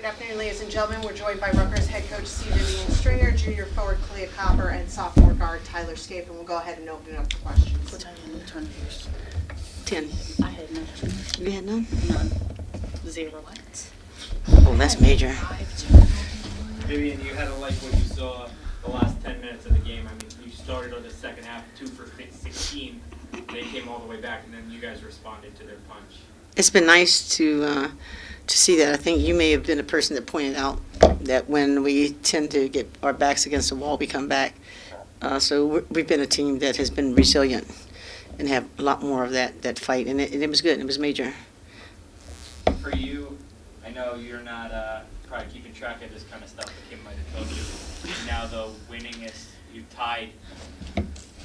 Good afternoon, ladies and gentlemen. We're joined by Rutgers head coach Stephen Ian Stringer, junior forward Kalia Copper, and sophomore guard Tyler Scape. And we'll go ahead and open it up for questions. What time you turn yours? 10. I had none. You had none? None. 0. What? Oh, that's major. Vivian, you had to like what you saw the last 10 minutes of the game. I mean, you started on the second half, 2 for 16. They came all the way back, and then you guys responded to their punch. It's been nice to see that. I think you may have been a person that pointed out that when we tend to get our backs against the wall, we come back. We've been a team that has been resilient and have a lot more of that fight, and it was good. It was major. For you, I know you're not probably keeping track of this kind of stuff, but Kim might have told you. Now, though, winning is, you tied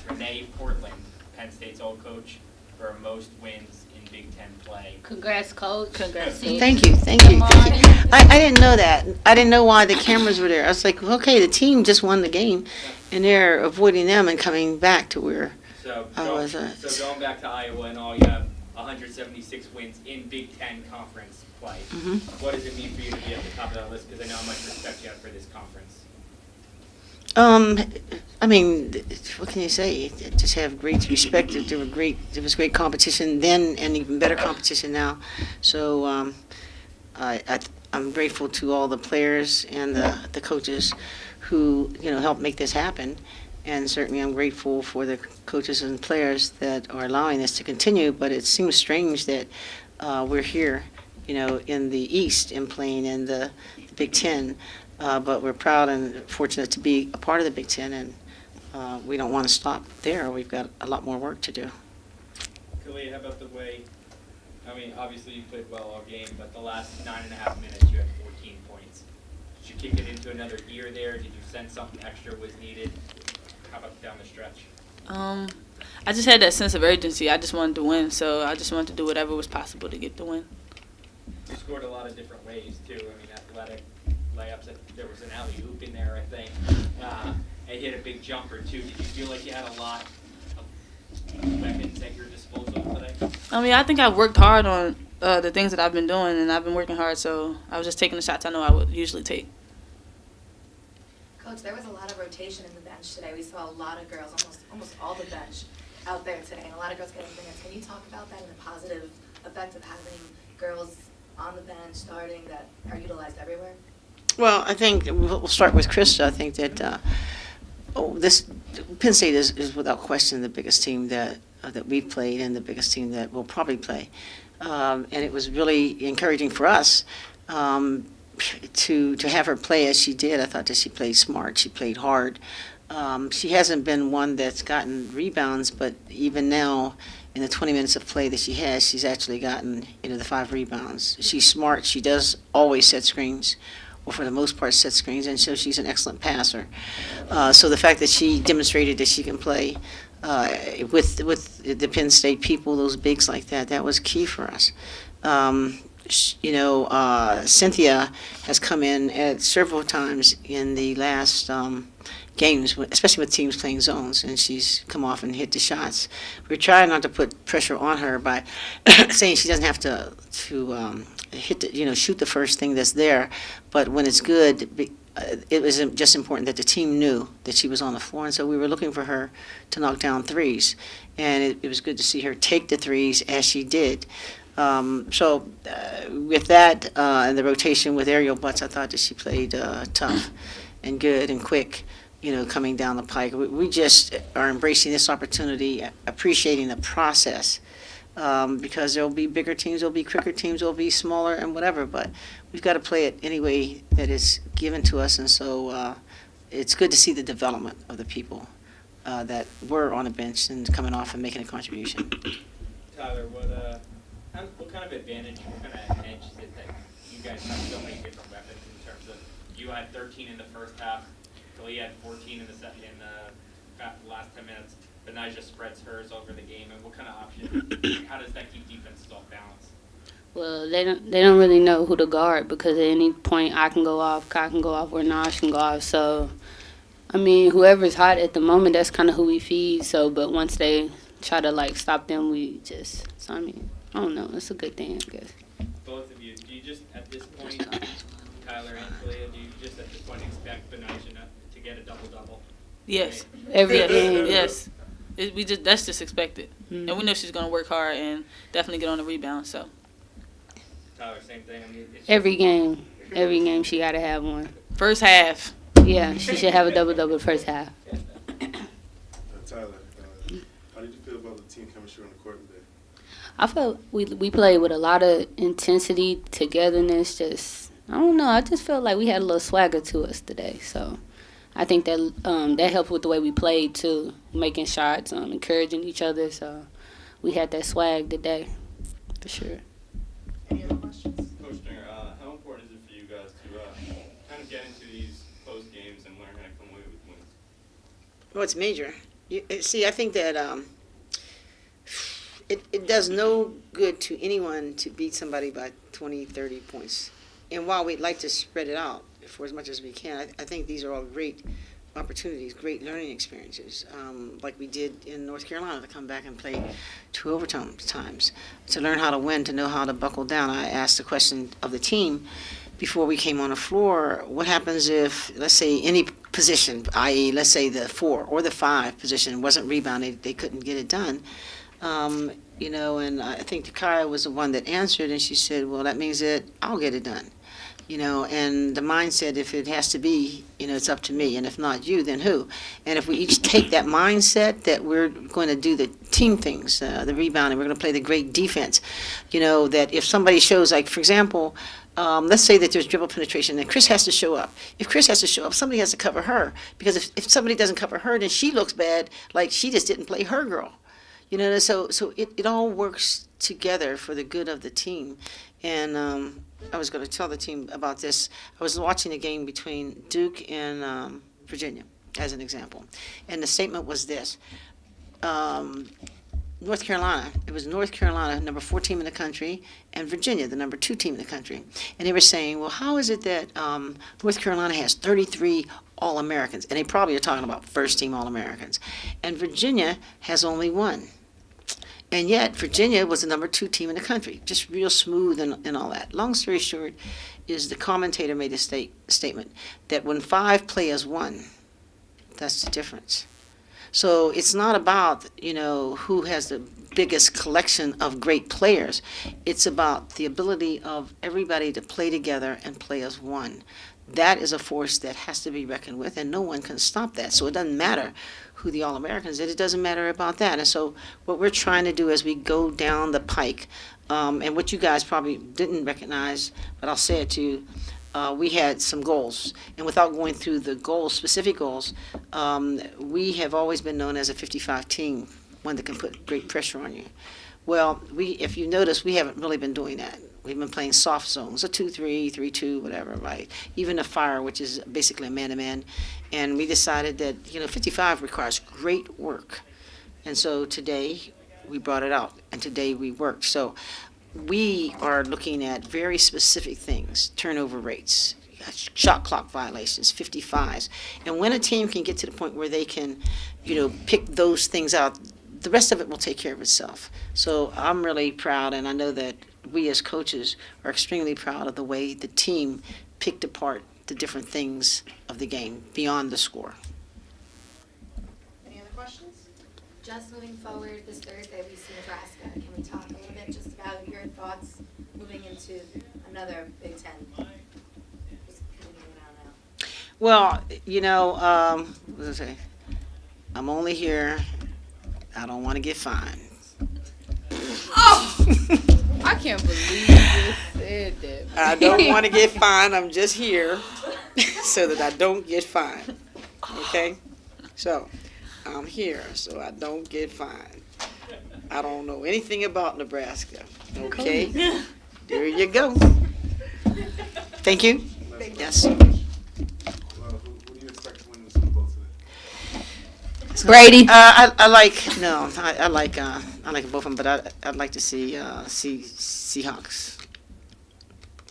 Renee Portland, Penn State's old coach, for most wins in Big Ten play. Congrats, Coach. Congrats. Thank you. I didn't know that. I didn't know why the cameras were there. I was like, okay, the team just won the game, and they're avoiding them and coming back to where I was at. So going back to Iowa and all, you have 176 wins in Big Ten conference play. Mm-hmm. What does it mean for you to be at the top of that list? Because I know how much respect you have for this conference. I mean, what can you say? Just have great respect. There was great competition then, and even better competition now. So I'm grateful to all the players and the coaches who helped make this happen, and certainly I'm grateful for the coaches and players that are allowing this to continue. But it seems strange that we're here, in the East and playing in the Big Ten. But we're proud and fortunate to be a part of the Big Ten, and we don't want to stop there. We've got a lot more work to do. Kalia, how about the way, I mean, obviously you played well all game, but the last 9.5 minutes you had 14 points. Did you kick it into another gear there? Did you sense something extra was needed? How about down the stretch? I just had that sense of urgency. I just wanted to win, so I just wanted to do whatever was possible to get the win. You scored a lot of different ways, too. I mean, athletic layups. There was an alley-oop in there, I think. And hit a big jumper, too. Did you feel like you had a lot of weapons at your disposal today? I mean, I think I've worked hard on the things that I've been doing, and I've been working hard, so I was just taking the shots I know I would usually take. Coach, there was a lot of rotation in the bench today. We saw a lot of girls, almost all the bench out there today, and a lot of girls getting minutes. Can you talk about that and the positive effect of having girls on the bench starting that are utilized everywhere? Well, I think we'll start with Krista. I think that this Penn State is without question the biggest team that we've played and the biggest team that we'll probably play. And it was really encouraging for us to have her play as she did. I thought that she played smart. She played hard. She hasn't been one that's gotten rebounds, but even now, in the 20 minutes of play that she has, she's actually gotten the 5 rebounds. She's smart. She does always set screens, or for the most part set screens, and so she's an excellent passer. So the fact that she demonstrated that she can play with the Penn State people, those bigs like that was key for us. Cynthia has come in at several times in the last games, especially with teams playing zones, and she's come off and hit the shots. We're trying not to put pressure on her by saying she doesn't have to hit shoot the first thing that's there, but when it's good, it was just important that the team knew that she was on the floor, and so we were looking for her to knock down threes, and it was good to see her take the threes as she did. With that and the rotation with Ariel Butts, I thought that she played tough and good and quick, coming down the pike. We just are embracing this opportunity, appreciating the process, because there'll be bigger teams, there'll be quicker teams, there'll be smaller and whatever, but we've got to play it any way that is given to us, and so it's good to see the development of the people that were on the bench and coming off and making a contribution. Tyler, what kind of advantage, what kind of edge is it that you guys have so many different weapons in terms of you had 13 in the first half, Kalia had 14 in the last 10 minutes, but Nija spreads hers over the game, and what kind of option, how does that keep defenses off balance? Well, they don't really know who to guard because at any point I can go off, Kai can go off, or Naj can go off. So, I mean, whoever's hot at the moment, that's kind of who we feed. So, but once they try to stop them, I don't know. It's a good thing, I guess. Both of you, do you just at this point Tyler and Talia, do you just at this point expect Benicia to get a double-double? Yes. Every Yes. game. Yes. That's just expected. Mhm. And we know she's going to work hard and definitely get on the rebound. So Tyler, same thing. I mean, it's Every game she got to have one. first half. Yeah, she should have a double-double the first half. Tyler, how did you feel about the team chemistry on the court today? I felt we played with a lot of intensity, togetherness. Just I don't know. I just felt like we had a little swagger to us today. So I think that that helped with the way we played too, making shots, encouraging each other. So we had that swag today, for sure. Any other questions? Coach Stringer, how important is it for you guys to kind of get into these post games and learn how to come away with wins? Well, it's major. See, I think that it does no good to anyone to beat somebody by 20, 30 points. And while we'd like to spread it out for as much as we can, I think these are all great opportunities, great learning experiences, like we did in North Carolina, to come back and play 2 overtime times, to learn how to win, to know how to buckle down. I asked the question of the team before we came on the floor, what happens if, let's say, any position, i.e., let's say the 4 or the 5 position wasn't rebounded, they couldn't get it done. And I think Takaya was the one that answered, and she said, well, that means that I'll get it done. And the mindset, if it has to be, it's up to me, and if not you, then who? And if we each take that mindset that we're going to do the team things, the rebounding, we're going to play the great defense, that if somebody shows, like, for example, let's say that there's dribble penetration and Chris has to show up. If Chris has to show up, somebody has to cover her, because if somebody doesn't cover her, then she looks bad, like she just didn't play her girl. So it all works together for the good of the team. And I was going to tell the team about this. I was watching a game between Duke and Virginia, as an example. And the statement was this. North Carolina, it was North Carolina, number 4 team in the country, and Virginia, the number 2 team in the country. And they were saying, well, how is it that North Carolina has 33 All-Americans? And they probably are talking about first-team All-Americans. And Virginia has only 1. And yet, Virginia was the number 2 team in the country, just real smooth and all that. Long story short is the commentator made a statement that when 5 play as 1, that's the difference. So it's not about, who has the biggest collection of great players. It's about the ability of everybody to play together and play as one. That is a force that has to be reckoned with, and no one can stop that. So it doesn't matter who the All-Americans is. It doesn't matter about that. And so what we're trying to do as we go down the pike, and what you guys probably didn't recognize, but I'll say it to you, we had some goals. And without going through the goals, specific goals, we have always been known as a 55 team, one that can put great pressure on you. Well, if you notice, we haven't really been doing that. We've been playing soft zones, a 2-3, 3-2, whatever, right? Even a fire, which is basically a man-to-man. And we decided that, 55 requires great work. And so today, we brought it out, and today we worked. So we are looking at very specific things, turnover rates, shot clock violations, 55s. And when a team can get to the point where they can, pick those things out, the rest of it will take care of itself. So I'm really proud, and I know that we as coaches are extremely proud of the way the team picked apart the different things of the game beyond the score. Any other questions? Just moving forward this Thursday, we see Nebraska. Can we talk a little bit just about your thoughts moving into another Big Ten? Just continuing on now. Well, what did I say? I'm only here. I don't want to get fined. I can't believe you just said that. I don't want to get fined. I'm just here so that I don't get fined. Okay? So, I'm here so I don't get fined. I don't know anything about Nebraska. Okay? There you go. Thank you. Yes. Who do you expect to win the Super Bowl today? Brady. I like both of them, but I'd like to see Seahawks.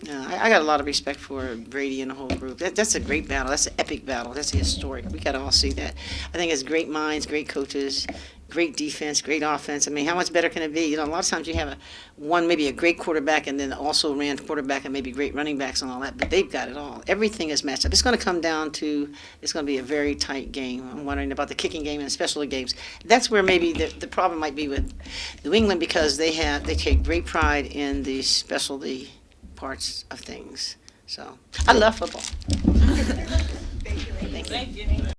I got a lot of respect for Brady and the whole group. That's a great battle. That's an epic battle. That's historic. We got to all see that. I think it's great minds, great coaches, great defense, great offense. I mean, how much better can it be? You know, a lot of times you have maybe a great quarterback and then also ran quarterback and maybe great running backs and all that, but they've got it all. Everything is matched up. It's going to come down to, it's going to be a very tight game. I'm wondering about the kicking game and specialty games. That's where maybe the problem might be with New England, because they take great pride in the specialty parts of things. So I love football. Thank you, ladies. Thank you.